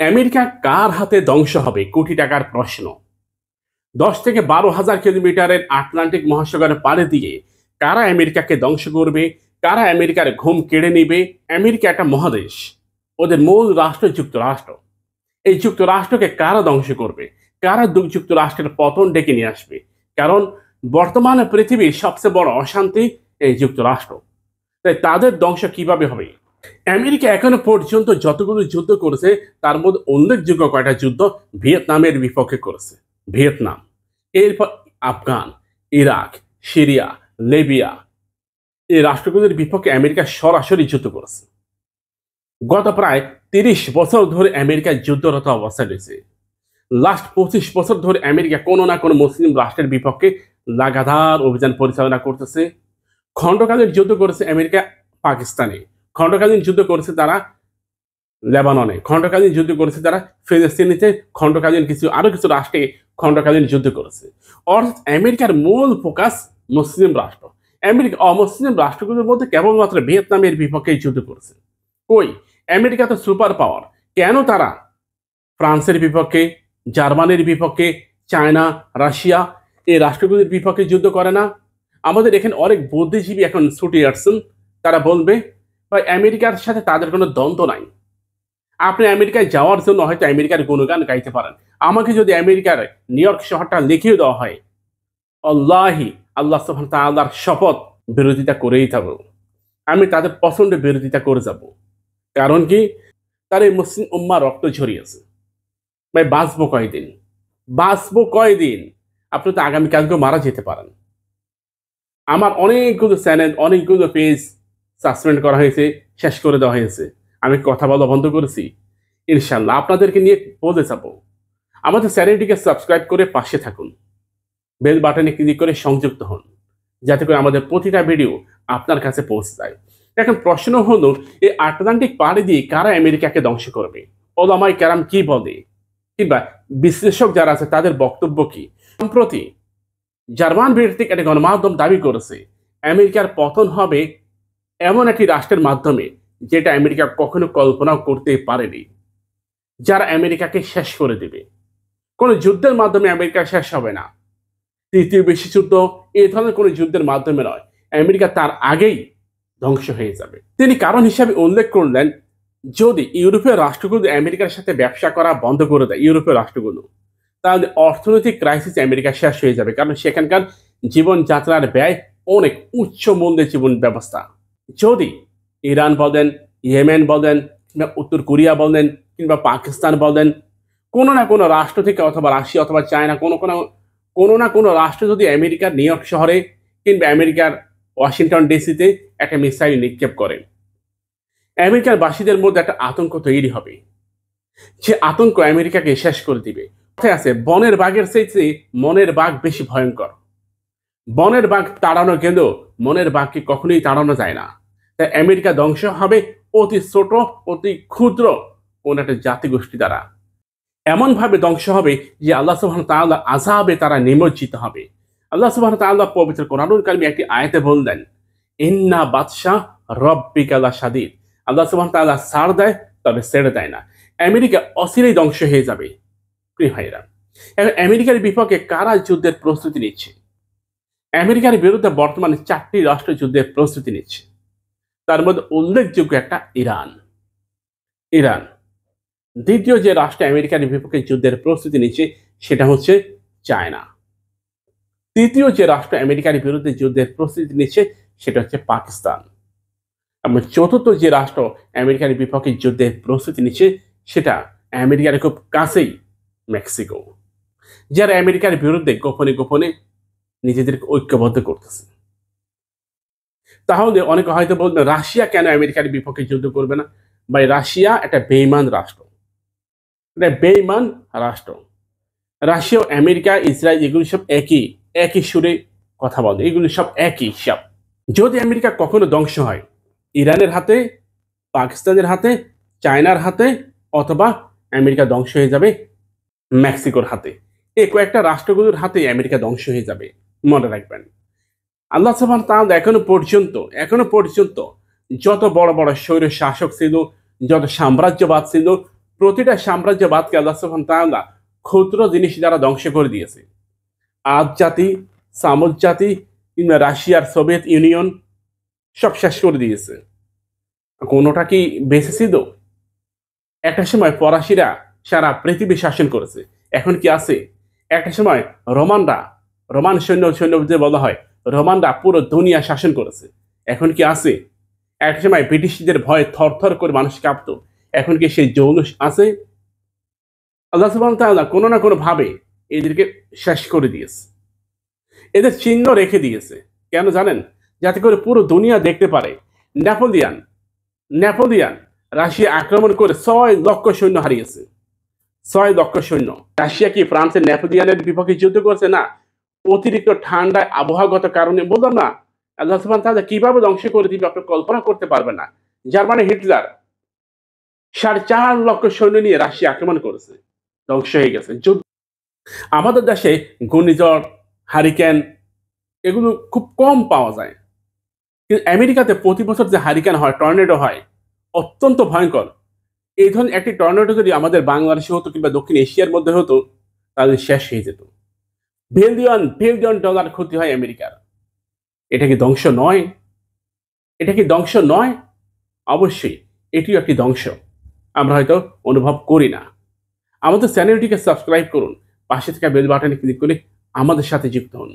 America কার হাতে ধ্বংস হবে কোটি টাকার প্রশ্ন। 10 থেকে 12 হাজার কিলোমিটারের আটলান্টিক মহাসাগরে পাড়ি দিয়ে কারা আমেরিকাকে ধ্বংস করবে, কারা আমেরিকার ঘুম কেড়ে নেবে। আমেরিকা একটা মহাদেশ, ওদের মূল রাষ্ট্র যুক্তরাষ্ট্র। এই যুক্তরাষ্ট্রকে কারা ধ্বংস করবে, কারা যুক্তরাষ্ট্রের পতন ডেকে নিয়ে আসবে। কারণ বর্তমানে পৃথিবীর সবচেয়ে বড় অশান্তি এই যুক্তরাষ্ট্র। তাই তাদের ধ্বংস কিভাবে হবে। আমেরিকা এখনো পর্যন্ত যতগুলো যুদ্ধ করেছে তার মধ্যে উল্লেখযোগ্য কয়টা যুদ্ধ ভিয়েতনামের বিপক্ষে করেছে। ভিয়েতনাম, এরপর আফগান, ইরাক, সিরিয়া, লিবিয়া, এই রাষ্ট্রগুলোর বিপক্ষে আমেরিকা সরাসরি যুদ্ধ করেছে। গত প্রায় 30 বছর ধরে আমেরিকা যুদ্ধরত অবস্থায় রয়েছে। লাস্ট 25 বছর ধরে আমেরিকা কোনো না কোনো মুসলিম রাষ্ট্রের বিপক্ষে লাগাতার অভিযান পরিচালনা করতেছে। খণ্ডকালীন যুদ্ধ করেছে আমেরিকা পাকিস্তানে, খণ্ডকালীন যুদ্ধ করেছে তারা লেবাননে, খণ্ডকালীন যুদ্ধ করেছে তারা ফিলিস্তিনিতে, খণ্ডকালীন আরো কিছু রাষ্ট্রে খণ্ডকালীন যুদ্ধ করেছে। অর্থাৎ আমেরিকার মূল ফোকাস মুসলিম রাষ্ট্র। আমেরিকা অমুসলিম রাষ্ট্রগুলোর মধ্যে কেবলমাত্র ভিয়েতনামের বিপক্ষে যুদ্ধ করেছে। কই, আমেরিকা তো সুপার পাওয়ার, কেন তারা ফ্রান্সের বিপক্ষে, জার্মানির বিপক্ষে, চায়না, রাশিয়া এই রাষ্ট্রগুলির বিপক্ষে যুদ্ধ করে না? আমাদের এখানে অনেক বুদ্ধিজীবী এখন ছুটে আসছেন, তারা বলবে ভাই আমেরিকার সাথে তাদের কোনো দ্বন্দ্ব নাই। আপনি আমেরিকায় যাওয়ার জন্য হয়তো আমেরিকার গুণগান গাইতে পারেন, আমাকে যদি আমেরিকার নিউ ইয়র্ক শহরটা লিখিয়ে দেওয়া হয়, আল্লাহি আল্লাহ সুবহানাহু ওয়া তাআলার শপথ বিরোধিতা করেই থাকবো। আমি তাদের পছন্দ বিরোধিতা করে যাব। কারণ কি, তার এই মুসলিম উম্মাহ রক্ত ঝরিয়েছে। ভাই বাঁচবো কয়দিন, বাঁচবো কয়দিন? আপনি তো আগামীকালকেও মারা যেতে পারেন। আমার অনেকগুলো চ্যানেল, অনেকগুলো পেজ সাসপেন্ড করা হয়েছে, শেষ করে দেওয়া হয়েছে। আমি কথা বলা বন্ধ করেছি। ইনশাল্লাহ আপনাদেরকে নিয়ে বলে যাব। আমাদের চ্যানেলটিকে সাবস্ক্রাইব করে পাশে থাকুন, বেল বাটনে ক্লিক করে সংযুক্ত হন, যাতে করে আমাদের প্রতিটা ভিডিও আপনার কাছে পৌঁছে যায়। এখন প্রশ্ন হলো, এই আটলান্টিক পাড়ি দিয়ে কারা আমেরিকাকে ধ্বংস করবে? ওলামাই কেরাম কি বলে, কিংবা বিশ্লেষক যারা আছে তাদের বক্তব্য কি? সম্প্রতি জার্মান ভিত্তিক একটি গণমাধ্যম দাবি করেছে আমেরিকার পতন হবে এমন একটি রাষ্ট্রের মাধ্যমে যেটা আমেরিকা কখনো কল্পনাও করতে পারেনি, যারা আমেরিকাকে শেষ করে দেবে। কোনো যুদ্ধের মাধ্যমে আমেরিকা শেষ হবে না, তৃতীয় বিশ্বযুদ্ধ এই ধরনের কোনো যুদ্ধের মাধ্যমে নয়, আমেরিকা তার আগেই ধ্বংস হয়ে যাবে। তিনি কারণ হিসাবে উল্লেখ করলেন, যদি ইউরোপীয় রাষ্ট্রগুলো আমেরিকার সাথে ব্যবসা করা বন্ধ করে দেয়, ইউরোপীয় রাষ্ট্রগুলো, তাহলে অর্থনৈতিক ক্রাইসিস আমেরিকা শেষ হয়ে যাবে। কারণ সেখানকার জীবনযাত্রার ব্যয় অনেক উচ্চ মূল্যের জীবন ব্যবস্থা। যদি ইরান বলেন, ইয়েমেন বলেন, কিংবা উত্তর কোরিয়া বলেন, কিংবা পাকিস্তান বলেন, কোনো না কোনো রাষ্ট্র থেকে, অথবা রাশিয়া অথবা চায়না, কোনো না কোনো রাষ্ট্র যদি আমেরিকার নিউ ইয়র্ক শহরে কিংবা আমেরিকার ওয়াশিংটন ডিসিতে একটা মিসাইল নিক্ষেপ করে, আমেরিকার বাসীদের মধ্যে একটা আতঙ্ক তৈরি হবে। যে আতঙ্ক আমেরিকাকে শেষ করে দিবে। কথায় আছে, বনের বাঘের চাইতে মনের বাঘ বেশি ভয়ঙ্কর। বনের বাঘ তাড়ানো গেলেও মনের বাঘকে কখনোই তাড়ানো যায় না। তাই আমেরিকা ধ্বংস হবে অতি ছোট, অতি ক্ষুদ্র কোন একটা জাতিগোষ্ঠী দ্বারা। এমন ভাবে ধ্বংস হবে যে আল্লাহ সুবহানাহু ওয়া তাআলা আযাবে তারা নিমজ্জিত হবে। আল্লাহ সুবহানাহু ওয়া তাআলা পবিত্র কোরআনুল কারীমে একটি আয়াতে বললেন, ইন্না বাতশা রাব্বিকা লাশাদীদ। আল্লাহ সুবহানাহু ওয়া তাআলা ছাড় দেয়, তবে ছেড়ে দেয় না। আমেরিকা অচিরেই ধ্বংস হয়ে যাবে। প্রিয় ভাইরা, এখন আমেরিকার বিপক্ষে কারা যুদ্ধের প্রস্তুতি নিচ্ছে? আমেরিকার বিরুদ্ধে বর্তমানে 4টি রাষ্ট্র যুদ্ধের প্রস্তুতি নিচ্ছে। তার মধ্যে উল্লেখযোগ্য একটা ইরান। ইরান দ্বিতীয় যে রাষ্ট্র আমেরিকার বিপক্ষে যুদ্ধের প্রস্তুতি নিচ্ছে সেটা হচ্ছে চায়না। তৃতীয় যে রাষ্ট্র আমেরিকার বিরুদ্ধে যুদ্ধের প্রস্তুতি নিচ্ছে সেটা হচ্ছে পাকিস্তান। এবং চতুর্থ যে রাষ্ট্র আমেরিকার বিপক্ষে যুদ্ধের প্রস্তুতি নিচ্ছে সেটা আমেরিকার খুব কাছেই মেক্সিকো, যারা আমেরিকার বিরুদ্ধে গোপনে গোপনে নিজেদেরকে ঐক্যবদ্ধ করতেছে। তাহলে অনেকে হয়তো বলবেন, রাশিয়া কেন আমেরিকার বিপক্ষে যুদ্ধ করবে না? ভাই, রাশিয়া একটা বেইমান রাষ্ট্র, এটা বেইমান রাষ্ট্র। রাশিয়া, আমেরিকা, ইসরায়েল এগুলি সব একই সুরে কথা বলে, এগুলি সব একই সব। যদি আমেরিকা কখনো ধ্বংস হয় ইরানের হাতে, পাকিস্তানের হাতে, চায়নার হাতে, অথবা আমেরিকা ধ্বংস হয়ে যাবে মেক্সিকোর হাতে, এই কয়েকটা রাষ্ট্রগুলোর হাতে আমেরিকা ধ্বংস হয়ে যাবে, মনে রাখবেন। আল্লাহ সুবহানাহু ওয়া তাআলা এখনো পর্যন্ত যত বড় বড় স্বৈর শাসক ছিল, যত সাম্রাজ্যবাদ ছিল, প্রতিটা সাম্রাজ্যবাদকে আল্লাহ সুবহানাহু ওয়া তাআলা ক্ষুদ্র জিনিস দ্বারা ধ্বংস করে দিয়েছে। আদ জাতি, সামুদ জাতি কিংবা রাশিয়ার সোভিয়েত ইউনিয়ন সব শেষ করে দিয়েছে। কোনোটা কি বেঁচে ছিল? একটা সময় ফরাসিরা সারা পৃথিবী শাসন করেছে, এখন কি আছে? একটা সময় রোমান সৈন্যদের বলা হয়, রোমানরা পুরো দুনিয়া শাসন করেছে, এখন কি আছে? একটা সময় ব্রিটিশদের ভয়ে থরথর করে মানুষ কাঁপতো, এখন কি সেই জৌলুস আছে? আল্লাহ সুবহানাহু ওয়া তাআলা কোনো না কোনো ভাবে এদেরকে শেষ করে দিয়েছে, এদের চিহ্ন রেখে দিয়েছে। কেন জানেন? যাতে করে পুরো দুনিয়া দেখতে পারে। নেপোলিয়ান নেপোলিয়ান রাশিয়া আক্রমণ করে 6 লক্ষ সৈন্য হারিয়েছে। 6 লক্ষ সৈন্য। রাশিয়া কি ফ্রান্সের নেপোলিয়ানের বিপক্ষে যুদ্ধ করছে? না, অতিরিক্ত ঠান্ডায় আবহাওয়াগত কারণে। বললাম না, আল্লাহ সুবহানাহু ওয়া তাআলা কিভাবে ধ্বংস করে দিবে আপনি কল্পনা করতে পারবেন না। জার্মানি হিটলার 4.5 লক্ষ সৈন্য নিয়ে রাশিয়া আক্রমণ করেছে, ধ্বংস হয়ে গেছে। আমাদের দেশে ঘূর্ণিঝড়, হারিকেন এগুলো খুব কম পাওয়া যায়, কিন্তু আমেরিকাতে প্রতি বছর যে হারিকেন হয়, টর্নেডো হয়, অত্যন্ত ভয়ঙ্কর। এই ধরনের একটি টর্নেডো যদি আমাদের বাংলাদেশে হতো কিংবা দক্ষিণ এশিয়ার মধ্যে হতো, তাহলে শেষ হয়ে যেত। বিলিয়ন বিলিয়ন ডলার ক্ষতি হয় আমেরিকার। এটা কি ধ্বংস নয়? এটা কি ধ্বংস নয়? অবশ্যই এটিও একটি ধ্বংস, আমরা হয়তো অনুভব করি না। আমাদের চ্যানেলটিকে সাবস্ক্রাইব করুন, পাশে থাকা বেল বাটনে ক্লিক করে আমাদের সাথে যুক্ত হন।